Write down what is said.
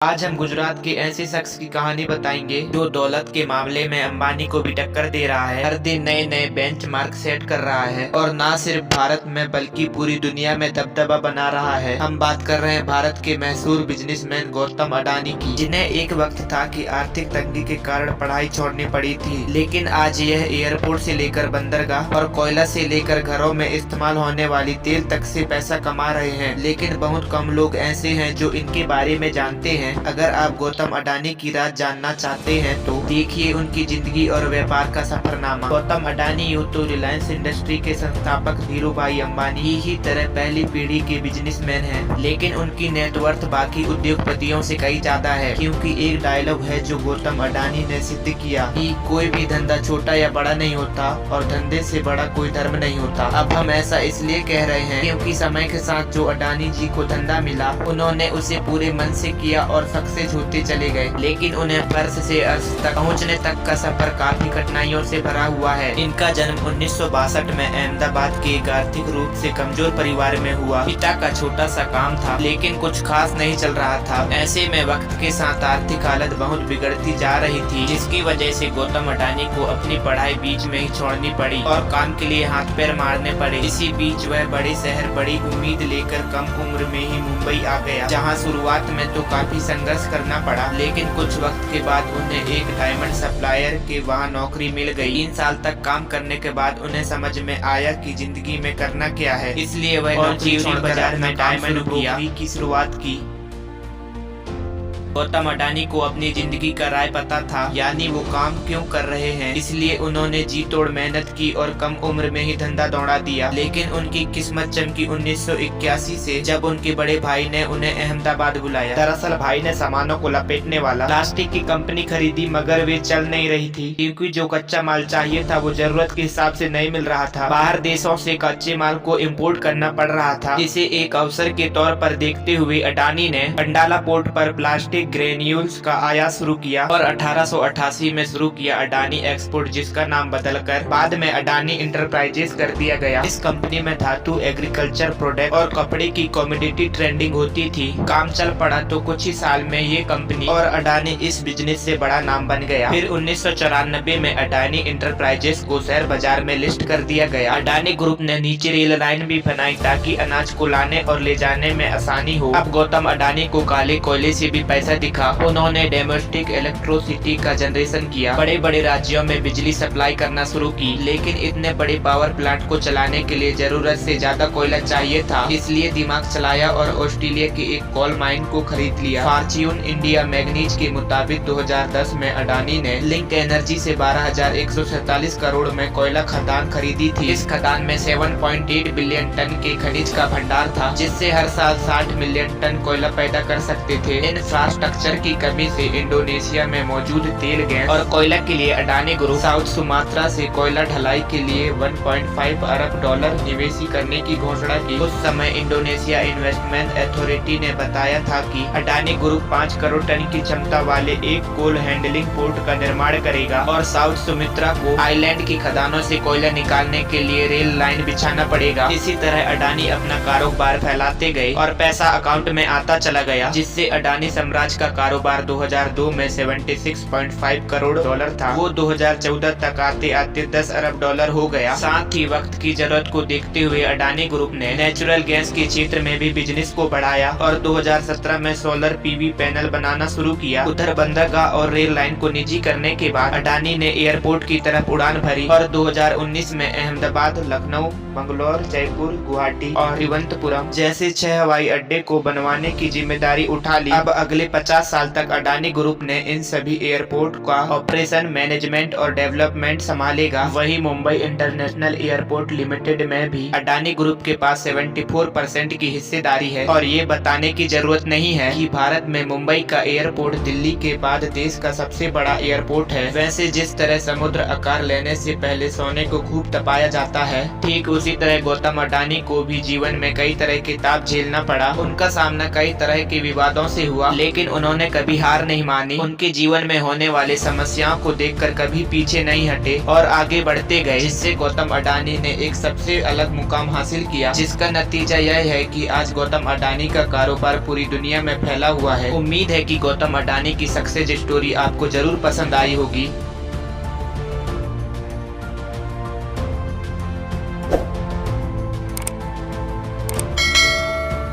आज हम गुजरात के ऐसे शख्स की कहानी बताएंगे जो दौलत के मामले में अंबानी को भी टक्कर दे रहा है। हर दिन नए नए बेंचमार्क सेट कर रहा है और न सिर्फ भारत में बल्कि पूरी दुनिया में दबदबा बना रहा है। हम बात कर रहे हैं भारत के मशहूर बिजनेसमैन गौतम अडानी की, जिन्हें एक वक्त था कि आर्थिक तंगी के कारण पढ़ाई छोड़नी पड़ी थी, लेकिन आज यह एयरपोर्ट से लेकर बंदरगाह और कोयला से लेकर घरों में इस्तेमाल होने वाली तेल तक से पैसा कमा रहे हैं। लेकिन बहुत कम लोग ऐसे हैं जो इनके बारे में जानते हैं। अगर आप गौतम अडानी की राज जानना चाहते हैं तो देखिए उनकी जिंदगी और व्यापार का सफरनामा। गौतम अडानी यूं तो रिलायंस इंडस्ट्री के संस्थापक धीरूभाई अंबानी ही तरह पहली पीढ़ी के बिजनेसमैन हैं, लेकिन उनकी नेटवर्थ बाकी उद्योगपतियों से कई ज्यादा है, क्योंकि एक डायलॉग है जो गौतम अडानी ने सिद्ध किया कि कोई भी धंधा छोटा या बड़ा नहीं होता और धंधे से बड़ा कोई धर्म नहीं होता। अब हम ऐसा इसलिए कह रहे हैं क्योंकि समय के साथ जो अडानी जी को धंधा मिला, उन्होंने उसे पूरे मन से किया और सक्सेस होते चले गए, लेकिन उन्हें फर्श से अर्श तक पहुंचने तक का सफर काफी कठिनाइयों से भरा हुआ है। इनका जन्म 1962 में अहमदाबाद के एक आर्थिक रूप से कमजोर परिवार में हुआ। पिता का छोटा सा काम था, लेकिन कुछ खास नहीं चल रहा था। ऐसे में वक्त के साथ आर्थिक हालत बहुत बिगड़ती जा रही थी, जिसकी वजह से गौतम अडानी को अपनी पढ़ाई बीच में ही छोड़नी पड़ी और काम के लिए हाथ पैर मारने पड़े। इसी बीच वह बड़े शहर बड़ी उम्मीद लेकर कम उम्र में ही मुंबई आ गया, जहाँ शुरुआत में तो काफी संघर्ष करना पड़ा, लेकिन कुछ वक्त के बाद उन्हें एक डायमंड सप्लायर के वहाँ नौकरी मिल गई। 3 साल तक काम करने के बाद उन्हें समझ में आया कि जिंदगी में करना क्या है, इसलिए वह नौकरी बाजार में डायमंड की शुरुआत की। गौतम अडानी को अपनी जिंदगी का राय पता था, यानी वो काम क्यों कर रहे हैं, इसलिए उन्होंने जी तोड़ मेहनत की और कम उम्र में ही धंधा दौड़ा दिया। लेकिन उनकी किस्मत चमकी 1981 से, जब उनके बड़े भाई ने उन्हें अहमदाबाद बुलाया। दरअसल भाई ने सामानों को लपेटने वाला प्लास्टिक की कंपनी खरीदी, मगर वे चल नहीं रही थी, क्योंकि जो कच्चा माल चाहिए था वो जरूरत के हिसाब से नहीं मिल रहा था। बाहर देशों से कच्चे माल को इम्पोर्ट करना पड़ रहा था। इसे एक अवसर के तौर पर देखते हुए अडानी ने पंडाला पोर्ट पर प्लास्टिक ग्रेन्यूल्स का आयात शुरू किया और 1888 में शुरू किया अडानी एक्सपोर्ट, जिसका नाम बदलकर बाद में अडानी इंटरप्राइजेस कर दिया गया। इस कंपनी में धातु, एग्रीकल्चर प्रोडक्ट और कपड़े की कमोडिटी ट्रेडिंग होती थी। काम चल पड़ा तो कुछ ही साल में ये कंपनी और अडानी इस बिजनेस से बड़ा नाम बन गया। फिर 1994 में अडानी इंटरप्राइजेस को शेयर बाजार में लिस्ट कर दिया गया। अडानी ग्रुप ने नीचे रेल लाइन भी बनाई ताकि अनाज को लाने और ले जाने में आसानी हो। अब गौतम अडानी को काले कोयले से भी पैसा दिखा। उन्होंने डोमेस्टिक इलेक्ट्रिसिटी का जनरेशन किया, बड़े बड़े राज्यों में बिजली सप्लाई करना शुरू की, लेकिन इतने बड़े पावर प्लांट को चलाने के लिए जरूरत से ज्यादा कोयला चाहिए था, इसलिए दिमाग चलाया और ऑस्ट्रेलिया के एक कोल माइन को खरीद लिया। फॉर्च्यून इंडिया मैग्नीज के मुताबिक 2010 में अडानी ने लिंक एनर्जी से 12,147 करोड़ में कोयला खदान खरीदी थी। इस खदान में 7.8 बिलियन टन के खनिज का भंडार था, जिससे हर साल 60 मिलियन टन कोयला पैदा कर सकते थे। इंफ्रास्ट्रक्चर की कमी से इंडोनेशिया में मौजूद तेल, गैस और कोयला के लिए अडानी ग्रुप साउथ सुमात्रा से कोयला ढलाई के लिए 1.5 अरब डॉलर निवेश करने की घोषणा की। उस समय इंडोनेशिया इन्वेस्टमेंट अथॉरिटी ने बताया था कि अडानी ग्रुप 5 करोड़ टन की क्षमता वाले एक कोल हैंडलिंग पोर्ट का निर्माण करेगा और साउथ सुमात्रा को आइलैंड की खदानों से कोयला निकालने के लिए रेल लाइन बिछाना पड़ेगा। इसी तरह अडानी अपना कारोबार फैलाते गए और पैसा अकाउंट में आता चला गया, जिससे अडानी साम्राज्य का कारोबार 2002 में 76.5 करोड़ डॉलर था, वो 2014 तक आते आते 10 अरब डॉलर हो गया। साथ ही वक्त की जरूरत को देखते हुए अडानी ग्रुप ने नेचुरल गैस के क्षेत्र में भी बिजनेस को बढ़ाया और 2017 में सोलर पीवी पैनल बनाना शुरू किया। उधर बंदरगाह और रेल लाइन को निजी करने के बाद अडानी ने एयरपोर्ट की तरफ उड़ान भरी और 2019 में अहमदाबाद, लखनऊ, मंगलौर, जयपुर, गुवाहाटी और तिरुवनंतपुरम जैसे 6 हवाई अड्डे को बनवाने की जिम्मेदारी उठा ली। अब अगले 50 साल तक अडानी ग्रुप ने इन सभी एयरपोर्ट का ऑपरेशन, मैनेजमेंट और डेवलपमेंट संभालेगा। वहीं मुंबई इंटरनेशनल एयरपोर्ट लिमिटेड में भी अडानी ग्रुप के पास 74% की हिस्सेदारी है और ये बताने की जरूरत नहीं है कि भारत में मुंबई का एयरपोर्ट दिल्ली के बाद देश का सबसे बड़ा एयरपोर्ट है। वैसे जिस तरह समुद्र आकार लेने से पहले सोने को खूब तपाया जाता है, ठीक उसी तरह गौतम अडानी को भी जीवन में कई तरह के ताप झेलना पड़ा। उनका सामना कई तरह के विवादों से हुआ, लेकिन लेकिन उन्होंने कभी हार नहीं मानी। उनके जीवन में होने वाले समस्याओं को देखकर कभी पीछे नहीं हटे और आगे बढ़ते गए, जिससे गौतम अडानी ने एक सबसे अलग मुकाम हासिल किया, जिसका नतीजा यह है कि आज गौतम अडानी का कारोबार पूरी दुनिया में फैला हुआ है। उम्मीद है कि गौतम अडानी की सक्सेस स्टोरी आपको जरूर पसंद आई होगी।